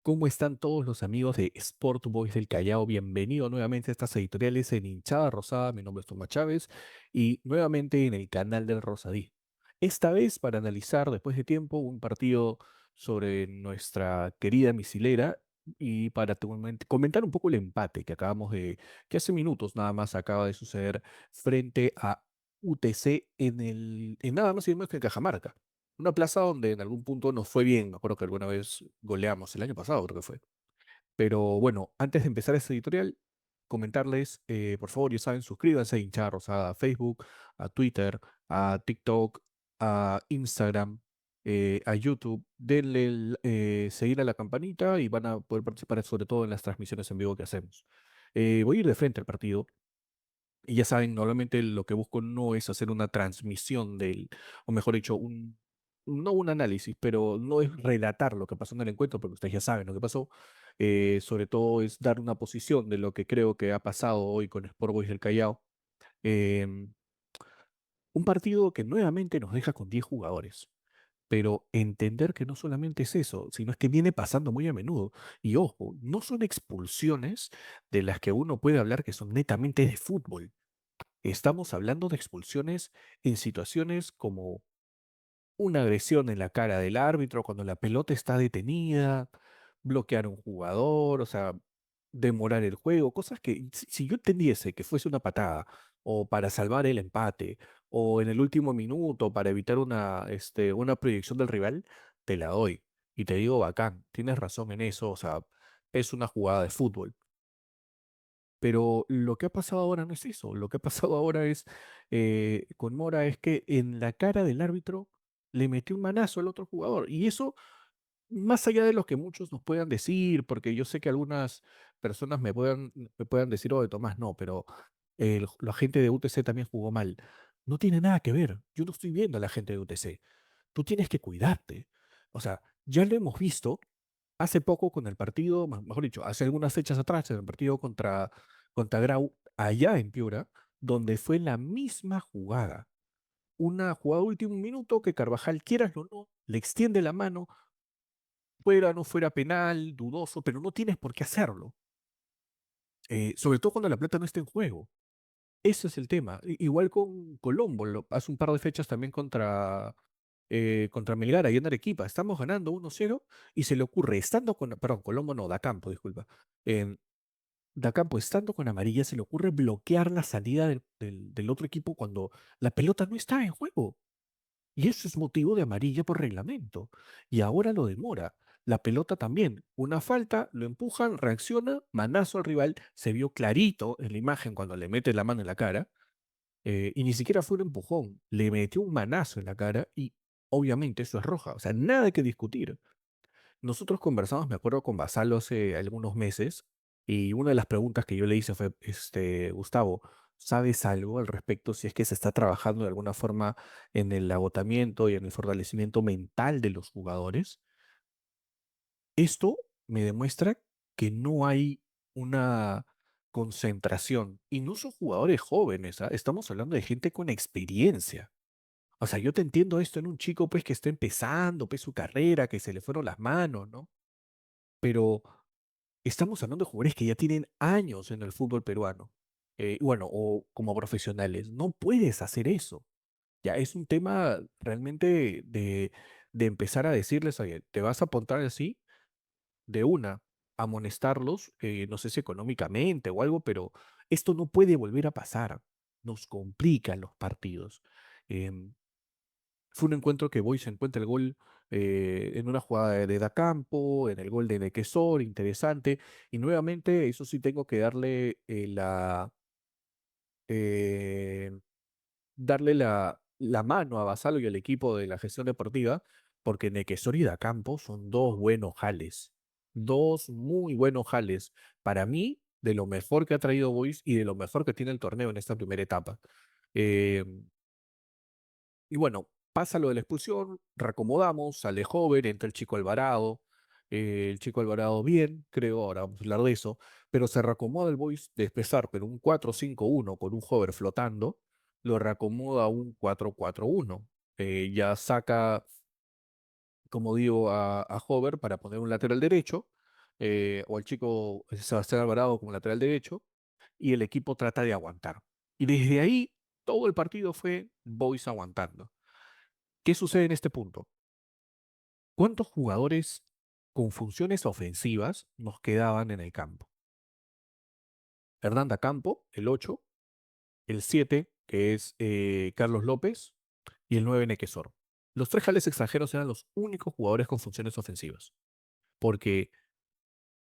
¿Cómo están todos los amigos de Sport Boys del Callao? Bienvenido nuevamente a estas editoriales en Hinchada Rosada. Mi nombre es Tomás Chávez y nuevamente en el canal del Rosadí. Esta vez para analizar después de tiempo un partido sobre nuestra querida misilera y para comentar un poco el empate que hace minutos nada más acaba de suceder frente a UTC en nada más y menos que en Cajamarca. Una plaza donde en algún punto nos fue bien. Me acuerdo que alguna vez goleamos el año pasado, creo que fue. Pero bueno, antes de empezar este editorial, comentarles, por favor, ya saben, suscríbanse a Hinchada Rosada a Facebook, a Twitter, a TikTok, a Instagram, a YouTube. Denle seguir a la campanita y van a poder participar sobre todo en las transmisiones en vivo que hacemos. Voy a ir de frente al partido. Y ya saben, normalmente lo que busco no es hacer una transmisión o mejor dicho, no un análisis, pero no es relatar lo que pasó en el encuentro, porque ustedes ya saben lo que pasó. Sobre todo es dar una posición de lo que creo que ha pasado hoy con Sport Boys del Callao. Em, un partido que nuevamente nos deja con 10 jugadores. Pero entender que no solamente es eso, sino es que viene pasando muy a menudo. Y ojo, no son expulsiones de las que uno puede hablar que son netamente de fútbol. Estamos hablando de expulsiones en situaciones como una agresión en la cara del árbitro cuando la pelota está detenida, bloquear a un jugador, o sea, demorar el juego, cosas que si yo entendiese que fuese una patada o para salvar el empate o en el último minuto para evitar una proyección del rival, te la doy. Y te digo, bacán, tienes razón en eso, o sea, es una jugada de fútbol. Pero lo que ha pasado ahora no es eso. Lo que ha pasado ahora con Mora es que en la cara del árbitro le metió un manazo al otro jugador. Y eso, más allá de lo que muchos nos puedan decir, porque yo sé que algunas personas me puedan decir, oye, Tomás, no, pero la gente de UTC también jugó mal. No tiene nada que ver. Yo no estoy viendo a la gente de UTC. Tú tienes que cuidarte. O sea, ya lo hemos visto hace poco con el partido, mejor dicho, hace algunas fechas atrás, en el partido contra Grau, allá en Piura, donde fue la misma jugada. Una jugada de último minuto que Carvajal, quieras o no, le extiende la mano, fuera o no fuera penal, dudoso, pero no tienes por qué hacerlo. Sobre todo cuando la plata no está en juego. Ese es el tema. Igual con Colombo, hace un par de fechas también contra Melgar, ahí en Arequipa. Estamos ganando 1-0 y se le ocurre, perdón, Colombo no, Dacampo, disculpa. em, Dacampo, estando con amarilla, se le ocurre bloquear la salida del otro equipo cuando la pelota no está en juego. Y eso es motivo de amarilla por reglamento. Y ahora lo demora. La pelota también. Una falta, lo empujan, reacciona, manazo al rival. Se vio clarito en la imagen cuando le mete la mano en la cara. Y ni siquiera fue un empujón. Le metió un manazo en la cara y obviamente eso es roja. O sea, nada que discutir. Nosotros conversamos, me acuerdo, con Basalo hace algunos meses, y una de las preguntas que yo le hice fue, Gustavo, ¿sabes algo al respecto si es que se está trabajando de alguna forma en el agotamiento y en el fortalecimiento mental de los jugadores? Esto me demuestra que no hay una concentración, y no son jugadores jóvenes, ¿ah? Estamos hablando de gente con experiencia. O sea, yo te entiendo esto en un chico pues que está empezando pues su carrera, que se le fueron las manos, ¿no? Pero estamos hablando de jugadores que ya tienen años en el fútbol peruano. Bueno, o como profesionales. No puedes hacer eso. Ya es un tema realmente de empezar a decirles, oye, te vas a apuntar así, de una, amonestarlos, no sé si económicamente o algo, pero esto no puede volver a pasar. Nos complican los partidos. Em, Fue un encuentro que Boys encuentra el gol en una jugada de Da Campo, en el gol de Nequesor, interesante. Y nuevamente, eso sí tengo que eh, darle la mano a Basalo y al equipo de la gestión deportiva, porque Nequesor y Da Campo son dos buenos jales. Dos muy buenos jales. Para mí, de lo mejor que ha traído Boys y de lo mejor que tiene el torneo en esta primera etapa. Eh, y bueno, pasa lo de la expulsión, reacomodamos, sale joven, entra el chico Alvarado. El chico Alvarado bien, creo, ahora vamos a hablar de eso, pero se reacomoda el Boys de empezar, pero un 4-5-1 con un hover flotando, lo reacomoda a un 4-4-1. Ya saca, como digo, a Hover para poner un lateral derecho, o al chico Sebastián Alvarado como lateral derecho, y el equipo trata de aguantar. Y desde ahí, todo el partido fue Boys aguantando. ¿Qué sucede en este punto? ¿Cuántos jugadores con funciones ofensivas nos quedaban en el campo? Hernán Campo, el 8, el 7, que es Carlos López, y el 9, Nequesor. Los tres jales extranjeros eran los únicos jugadores con funciones ofensivas, porque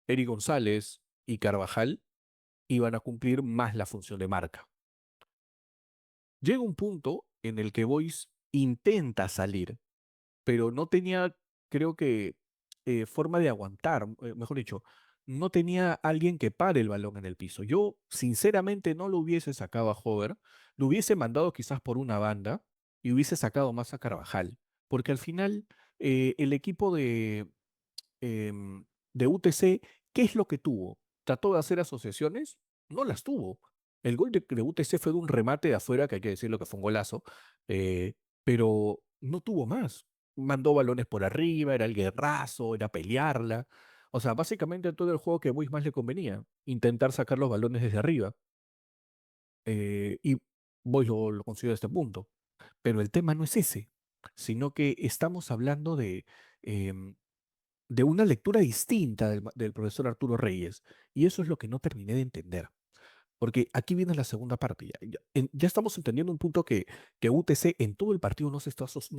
Eric González y Carvajal iban a cumplir más la función de marca. Llega un punto en el que Boys intenta salir, pero no tenía, creo que, forma de aguantar, mejor dicho, no tenía alguien que pare el balón en el piso. Yo, sinceramente, no lo hubiese sacado a Hover, lo hubiese mandado quizás por una banda y hubiese sacado más a Carvajal, porque al final el equipo de UTC, ¿qué es lo que tuvo? ¿Trató de hacer asociaciones? No las tuvo. El gol de UTC fue de un remate de afuera, que hay que decirlo que fue un golazo, eh, pero no tuvo más. Mandó balones por arriba, era el guerrazo, era pelearla. O sea, básicamente todo el juego que a Boys más le convenía, intentar sacar los balones desde arriba. Y Boys lo consiguió a este punto. Pero el tema no es ese, sino que estamos hablando em, de una lectura distinta del profesor Arturo Reyes. Y eso es lo que no terminé de entender. Porque aquí viene la segunda parte. Ya estamos entendiendo un punto que UTC en todo el partido no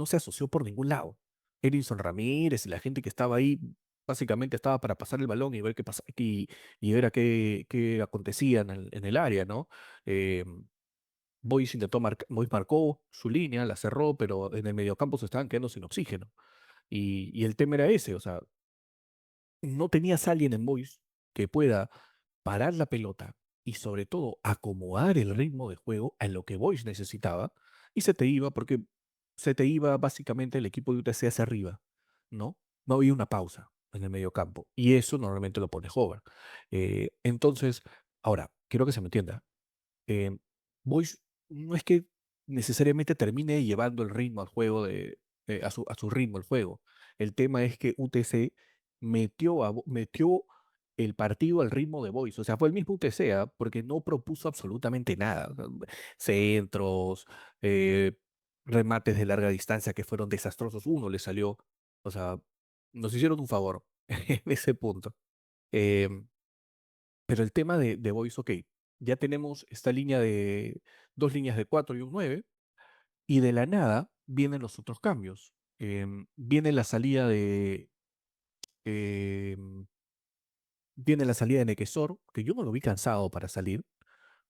se asoció por ningún lado. Edinson Ramírez y la gente que estaba ahí básicamente estaba para pasar el balón y ver qué pasa, y ver a qué acontecía en el área, ¿no? Eh, Boys marcó su línea, la cerró, pero en el mediocampo se estaban quedando sin oxígeno. Y el tema era ese, o sea, no tenías a alguien en Boys que pueda parar la pelota y sobre todo acomodar el ritmo de juego a lo que Boys necesitaba, y se te iba porque se te iba básicamente el equipo de UTC hacia arriba, ¿no? No había una pausa en el medio campo y eso normalmente lo pone Hover. Entonces, ahora, quiero que se me entienda. eh, Boys no es que necesariamente termine llevando el ritmo al juego a su ritmo el juego. El tema es que UTC metió el partido al ritmo de Boys. O sea, fue el mismo UTC, ¿ah? Porque no propuso absolutamente nada. O sea, centros, eh, remates de larga distancia que fueron desastrosos. Uno le salió. O sea, nos hicieron un favor en ese punto. Em, pero el tema de Voice, ok, ya tenemos esta línea de dos líneas de 4 y un 9, y de la nada vienen los otros cambios. Viene la salida em, viene la salida de Nequesor, que yo no lo vi cansado para salir,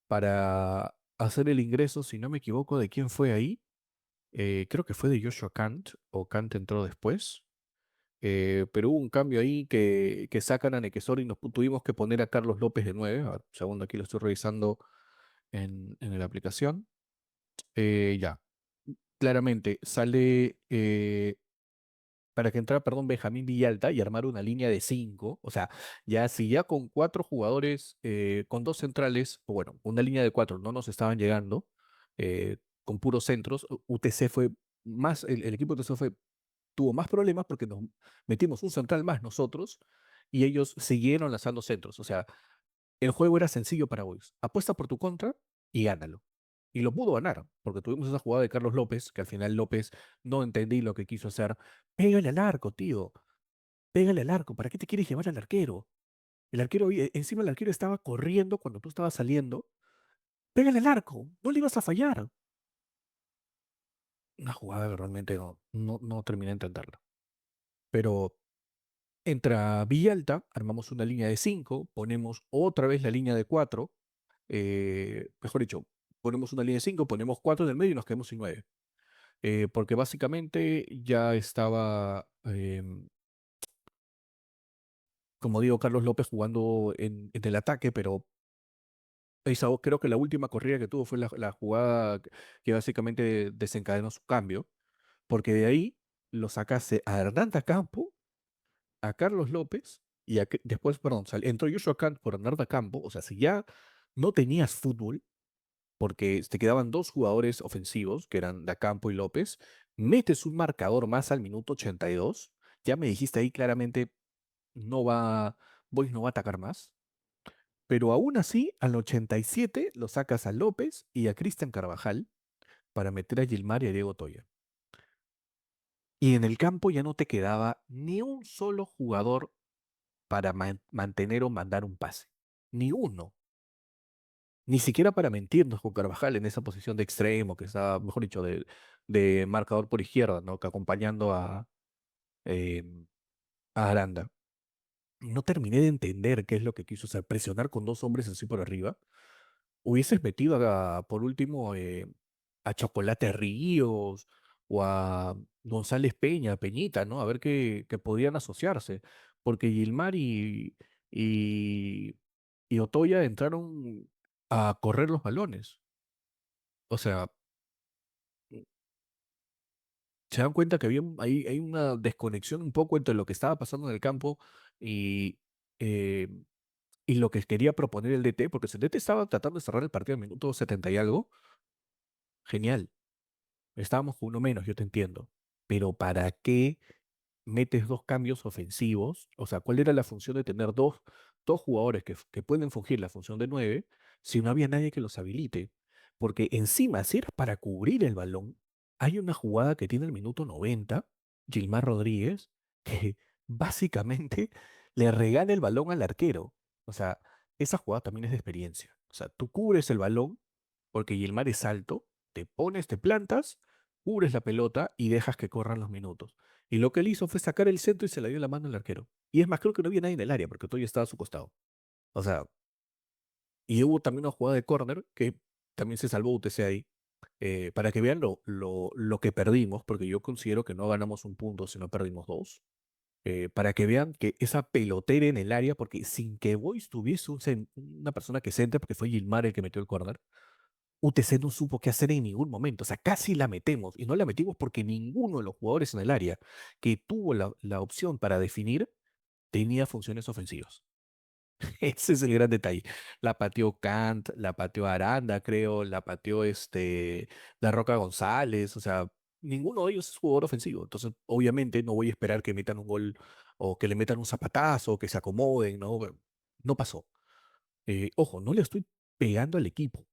para hacer el ingreso, si no me equivoco, de quién fue ahí. Creo que fue de Joshua Kant, o Kant entró después. Pero hubo un cambio ahí que sacan a Nequesor y tuvimos que poner a Carlos López de 9. A ver, segundo, aquí lo estoy revisando en la aplicación. Ya, claramente sale para que entrara, perdón, Benjamín Villalta y armar una línea de 5. O sea, ya si ya con cuatro jugadores, con dos centrales, o bueno, una línea de 4 no nos estaban llegando, con puros centros, UTC fue más, el equipo de UTC tuvo más problemas porque nos metimos un central más nosotros y ellos siguieron lanzando centros. O sea, el juego era sencillo para Boys. Apuesta por tu contra y gánalo. Y lo pudo ganar, porque tuvimos esa jugada de Carlos López, que al final López no entendí lo que quiso hacer. Pégale al arco, tío. Pégale al arco. ¿Para qué te quieres llevar al arquero? El arquero, encima el arquero estaba corriendo cuando tú estabas saliendo. Pégale al arco. No le ibas a fallar. Una jugada que realmente no terminé de entenderla. Pero entra Villalta, armamos una línea de 5, ponemos otra vez la línea de 4, mejor dicho, ponemos una línea de 5, ponemos 4 en el medio y nos quedamos sin 9. Porque básicamente ya estaba, como digo, Carlos López jugando en el ataque, pero creo que la última corrida que tuvo fue la jugada que básicamente desencadenó su cambio, porque de ahí lo sacase a Hernán Campo, a Carlos López después, perdón, entró Joshua Kant por Hernán Campo. O sea, si ya no tenías fútbol, porque te quedaban dos jugadores ofensivos, que eran Dacampo y López, metes un marcador más al minuto 82, ya me dijiste ahí claramente, no va, Boys no va a atacar más. Pero aún así, al 87 lo sacas a López y a Cristian Carvajal para meter a Gilmar y a Diego Toya. Y en el campo ya no te quedaba ni un solo jugador para mantener o mandar un pase. Ni uno. Ni siquiera para mentirnos con Carvajal en esa posición de extremo, que estaba, mejor dicho, de marcador por izquierda, ¿no? Que acompañando eh, a Aranda. No terminé de entender qué es lo que quiso hacer, presionar con dos hombres así por arriba. Hubieses metido por último a Chocolate Ríos o a González Peña, Peñita, ¿no? A ver qué podían asociarse. Porque Gilmar y, y Otoya entraron a correr los balones. O sea, se dan cuenta que hay una desconexión un poco entre lo que estaba pasando en el campo y, eh, y lo que quería proponer el DT, porque si el DT estaba tratando de cerrar el partido al minuto 70 y algo, genial. Estábamos con uno menos, yo te entiendo. Pero ¿para qué metes dos cambios ofensivos? O sea, ¿cuál era la función de tener dos jugadores que pueden fungir la función de nueve si no había nadie que los habilite? Porque encima, si era para cubrir el balón, hay una jugada que tiene el minuto 90, Gilmar Rodríguez, que básicamente le regala el balón al arquero. O sea, esa jugada también es de experiencia. O sea, tú cubres el balón porque Gilmar es alto, te pones, te plantas, cubres la pelota y dejas que corran los minutos. Y lo que él hizo fue sacar el centro y se la dio la mano al arquero. Y es más, creo que no había nadie en el área porque todo ya estaba a su costado. O sea, y hubo también una jugada de córner que también se salvó UTC ahí. Para que vean lo que perdimos, porque yo considero que no ganamos un punto, sino perdimos dos. Para que vean que esa pelotera en el área, porque sin que Boyce tuviese una persona que centre, porque fue Gilmar el que metió el córner, UTC no supo qué hacer en ningún momento. O sea, casi la metemos. Y no la metimos porque ninguno de los jugadores en el área que tuvo la opción para definir tenía funciones ofensivas. Ese es el gran detalle. La pateó Kant, la pateó Aranda, creo, la pateó La Roca González. O sea, ninguno de ellos es jugador ofensivo. Entonces, obviamente, no voy a esperar que metan un gol o que le metan un zapatazo o que se acomoden, ¿no? No pasó. Ojo, no le estoy pegando al equipo.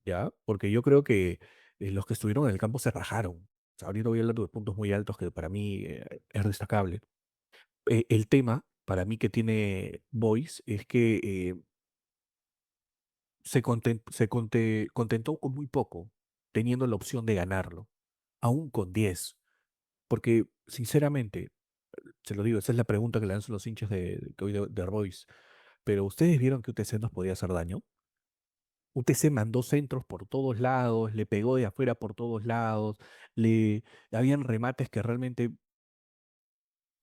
¿Ya? Porque yo creo que los que estuvieron en el campo se rajaron. O sea, ahorita voy a hablar de puntos muy altos que para mí es destacable. El tema, para mí, que tiene Boys es que contentó con muy poco, teniendo la opción de ganarlo, aún con 10. Porque, sinceramente, se lo digo, esa es la pregunta que le lanzan los hinchas que hoy de Boys. Pero ustedes vieron que UTC nos podía hacer daño. UTC mandó centros por todos lados, le pegó de afuera por todos lados, le habían remates que realmente,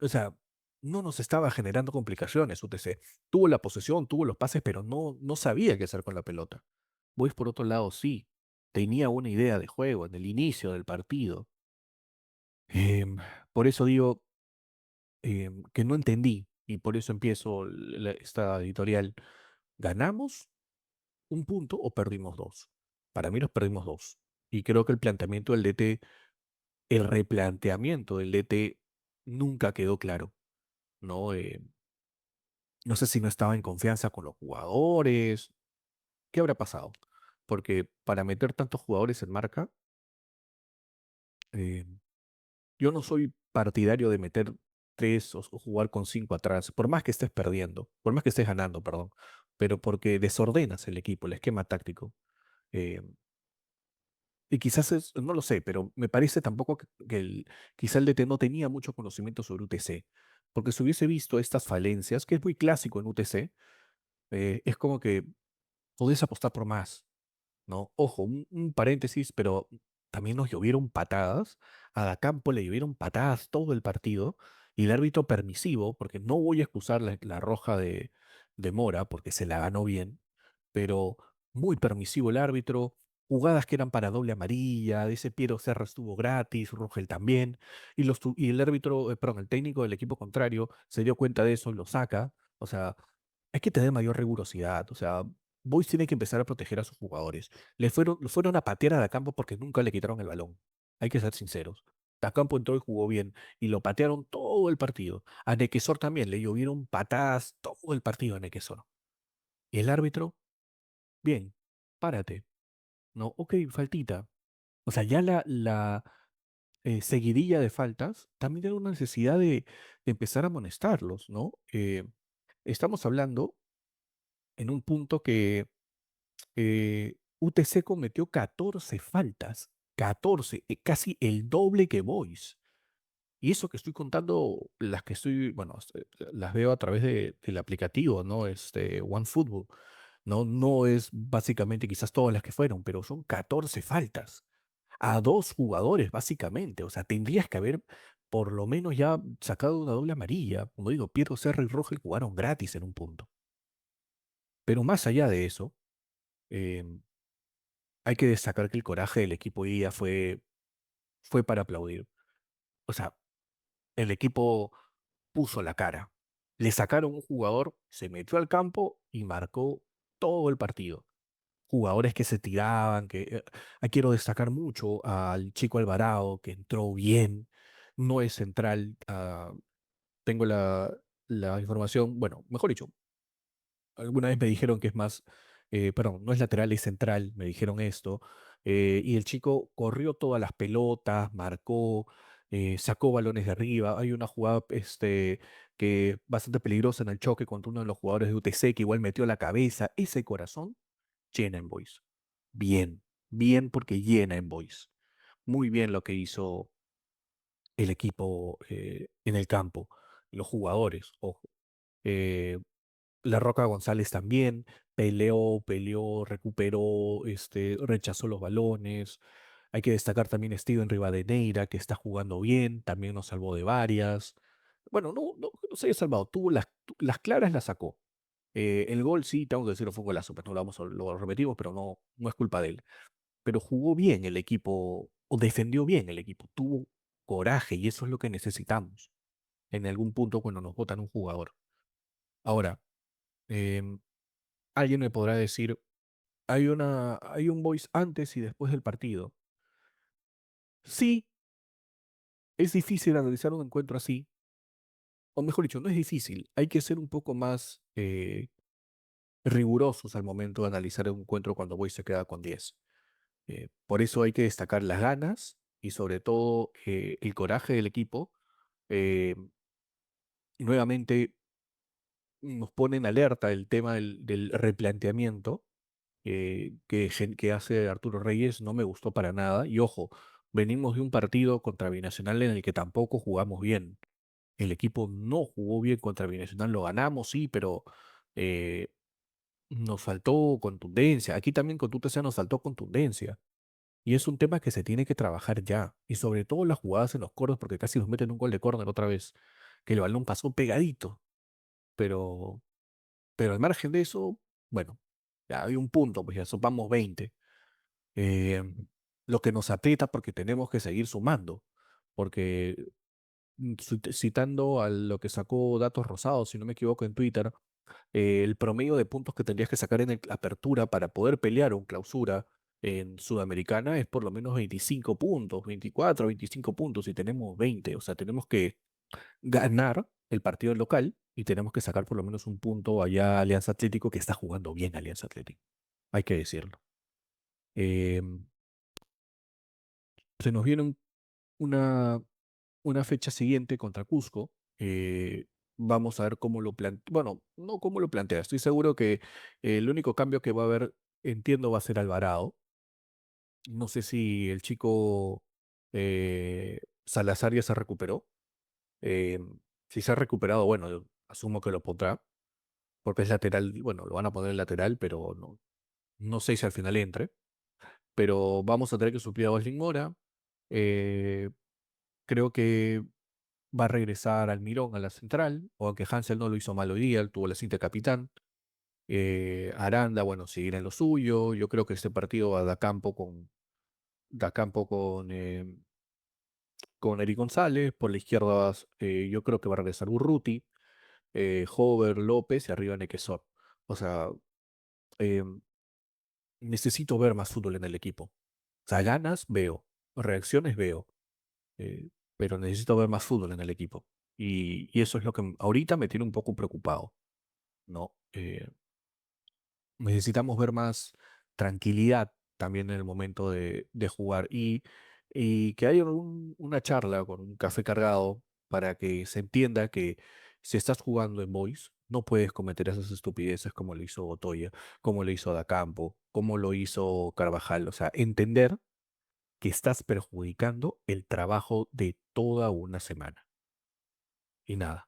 o sea, no nos estaba generando complicaciones UTC. Tuvo la posesión, tuvo los pases, pero no sabía qué hacer con la pelota. Boys por otro lado sí, tenía una idea de juego en el inicio del partido. Em, por eso digo que no entendí y por eso empiezo esta editorial. ¿Ganamos un punto o perdimos dos? Para mí nos perdimos dos. Y creo que el planteamiento del DT, el replanteamiento del DT nunca quedó claro, ¿no? No sé si no estaba en confianza con los jugadores. ¿Qué habrá pasado? Porque para meter tantos jugadores en marca, eh, yo no soy partidario de meter tres o jugar con cinco atrás, por más que estés perdiendo, por más que estés ganando, perdón, pero porque desordenas el equipo, el esquema táctico. Eh, Y quizás no lo sé, pero me parece tampoco quizá el DT no tenía mucho conocimiento sobre UTC, porque si hubiese visto estas falencias, que es muy clásico en UTC, es como que podés apostar por más, ¿no? Ojo, un paréntesis, pero también nos llovieron patadas, a Dacampo le llovieron patadas todo el partido, y el árbitro permisivo, porque no voy a excusar la roja de Mora, porque se la ganó bien, pero muy permisivo el árbitro, jugadas que eran para doble amarilla, de ese Piero Serra estuvo gratis, Rogel también, y el árbitro, perdón, el técnico del equipo contrario se dio cuenta de eso y lo saca. O sea, hay que tener mayor rigurosidad. O sea, Boys tiene que empezar a proteger a sus jugadores. Lo fueron a patear a la campo porque nunca le quitaron el balón. Hay que ser sinceros. Dacampo entró y jugó bien. Y lo patearon todo el partido. A Nequesor también le llovieron patadas todo el partido a Nequesor. Y el árbitro, bien, párate. No, ok, faltita. O sea, ya la seguidilla de faltas también era una necesidad de empezar a amonestarlos, ¿no? Estamos hablando en un punto que UTC cometió 14 faltas. 14, casi el doble que Boys. Y eso que estoy contando, las que estoy, bueno, las veo a través del aplicativo, ¿no? OneFootball. No, no es básicamente quizás todas las que fueron, pero son 14 faltas a dos jugadores, básicamente. O sea, tendrías que haber por lo menos ya sacado una doble amarilla. Como digo, Piero Serra y Rojo jugaron gratis en un punto. Pero más allá de eso, eh, hay que destacar que el coraje del equipo hoy día fue para aplaudir. O sea, el equipo puso la cara. Le sacaron un jugador, se metió al campo y marcó todo el partido. Jugadores que se tiraban, quiero destacar mucho al Chico Alvarado, que entró bien, no es central, tengo la información, bueno, mejor dicho, alguna vez me dijeron que es más, perdón, no es lateral, es central, me dijeron esto, y el chico corrió todas las pelotas, marcó, sacó balones de arriba, hay una jugada que bastante peligrosa en el choque contra uno de los jugadores de UTC que igual metió la cabeza, ese corazón llena en Boys. Bien, bien porque llena en Boys. Muy bien lo que hizo el equipo en el campo, los jugadores, ojo. Eh, La Roca González también peleó, recuperó, rechazó los balones. Hay que destacar también a Steven Rivadeneira, que está jugando bien, también nos salvó de varias. Bueno, no se haya salvado, tuvo las claras las sacó. El gol sí, tengo que decirlo, fue un golazo, pues no lo repetimos, pero no es culpa de él. Pero jugó bien el equipo, o defendió bien el equipo, tuvo coraje y eso es lo que necesitamos en algún punto cuando nos votan un jugador. Ahora, em, alguien me podrá decir, hay un voice antes y después del partido. Sí, es difícil analizar un encuentro así, o mejor dicho, no es difícil, hay que ser un poco más rigurosos al momento de analizar un encuentro cuando Boys se queda con 10. Por eso hay que destacar las ganas y sobre todo el coraje del equipo. Eh, Nuevamente nos pone en alerta el tema del replanteamiento que hace Arturo Reyes, no me gustó para nada. Y ojo, venimos de un partido contra Binacional en el que tampoco jugamos bien. El equipo no jugó bien contra Binacional, lo ganamos, sí, pero eh, nos faltó contundencia. Aquí también con Tutesa nos faltó contundencia. Y es un tema que se tiene que trabajar ya. Y sobre todo las jugadas en los corners, porque casi nos meten un gol de córner otra vez. Que el balón pasó pegadito. Pero, pero al margen de eso, bueno, ya hay un punto, pues ya sopamos 20. eh, lo que nos aprieta porque tenemos que seguir sumando. Porque citando a lo que sacó Datos Rosados, si no me equivoco, en Twitter, el promedio de puntos que tendrías que sacar en apertura para poder pelear un clausura en Sudamericana es por lo menos 25 puntos, 24, 25 puntos y tenemos 20. O sea, tenemos que ganar el partido local y tenemos que sacar por lo menos un punto allá a Alianza Atlético que está jugando bien Alianza Atlético. Hay que decirlo. Eh, Se nos viene una fecha siguiente contra Cusco. Vamos a ver cómo lo plantea. Bueno, no cómo lo plantea. Estoy seguro que el único cambio que va a haber, entiendo, va a ser Alvarado. No sé si el chico Salazar ya se recuperó. Eh, si se ha recuperado, bueno, yo asumo que lo pondrá, porque es lateral. Bueno, lo van a poner en lateral, pero no sé si al final entre. Pero vamos a tener que suplir a Oslin Mora. Eh, Creo que va a regresar Almirón a la central, o aunque Hansel no lo hizo mal hoy día, él tuvo la cinta de capitán. Aranda, bueno, seguirá en lo suyo. Yo creo que este partido va a dar campo con Eric González. Por la izquierda, yo creo que va a regresar Urruti, Hover, López y arriba Nequesor. O sea, eh, necesito ver más fútbol en el equipo. O sea, ganas veo, reacciones veo. eh, pero necesito ver más fútbol en el equipo. Y eso es lo que ahorita me tiene un poco preocupado, ¿no? Necesitamos ver más tranquilidad también en el momento de jugar y que haya una charla con un café cargado para que se entienda que si estás jugando en Boys, no puedes cometer esas estupideces como lo hizo Botoya, como lo hizo Dacampo, como lo hizo Carvajal. O sea, entender que estás perjudicando el trabajo de toda una semana. Y nada,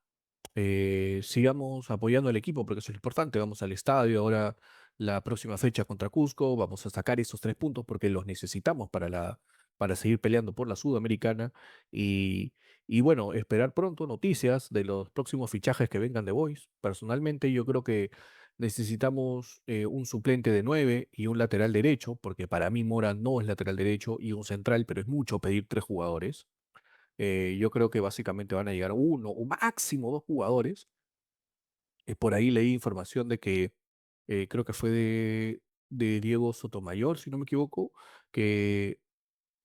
sigamos apoyando al equipo porque eso es lo importante. Vamos al estadio ahora la próxima fecha contra Cusco. Vamos a sacar esos 3 puntos porque los necesitamos para seguir peleando por la Sudamericana. Y, y bueno, esperar pronto noticias de los próximos fichajes que vengan de Boys. Personalmente, yo creo que necesitamos un suplente de 9 y un lateral derecho, porque para mí Mora no es lateral derecho y un central, pero es mucho pedir 3 jugadores. Yo creo que básicamente van a llegar uno o máximo 2 jugadores. Por ahí leí información de que creo que fue de Diego Sotomayor, si no me equivoco, que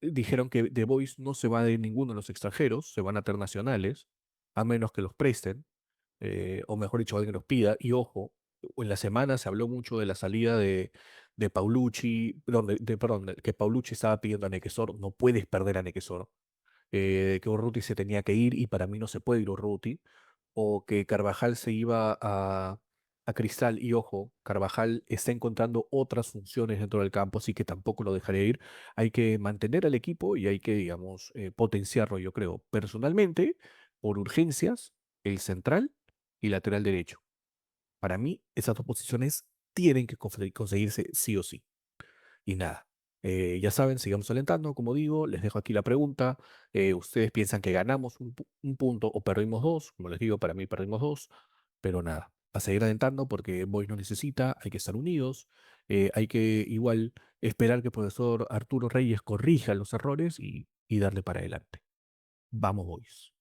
dijeron que The Boys no se va de ninguno de los extranjeros, se van a traer nacionales, a menos que los presten, o mejor dicho, alguien los pida. Y ojo, en la semana se habló mucho de la salida de Paulucci, perdón, que Paulucci estaba pidiendo a Nequesor, no puedes perder a Nequesor, que Urruti se tenía que ir y para mí no se puede ir Urruti, o que Carvajal se iba a Cristal y ojo, Carvajal está encontrando otras funciones dentro del campo, así que tampoco lo dejaré ir. Hay que mantener al equipo y hay que, digamos, potenciarlo, yo creo. Personalmente, por urgencias, el central y lateral derecho. Para mí, esas 2 posiciones tienen que conseguirse sí o sí. Y nada, ya saben, sigamos alentando, como digo, les dejo aquí la pregunta. ¿Ustedes piensan que ganamos un punto o perdimos dos? Como les digo, para mí perdimos dos, pero nada, a seguir alentando porque Boys no necesita, hay que estar unidos, hay que igual esperar que el profesor Arturo Reyes corrija los errores y darle para adelante. Vamos, Boys.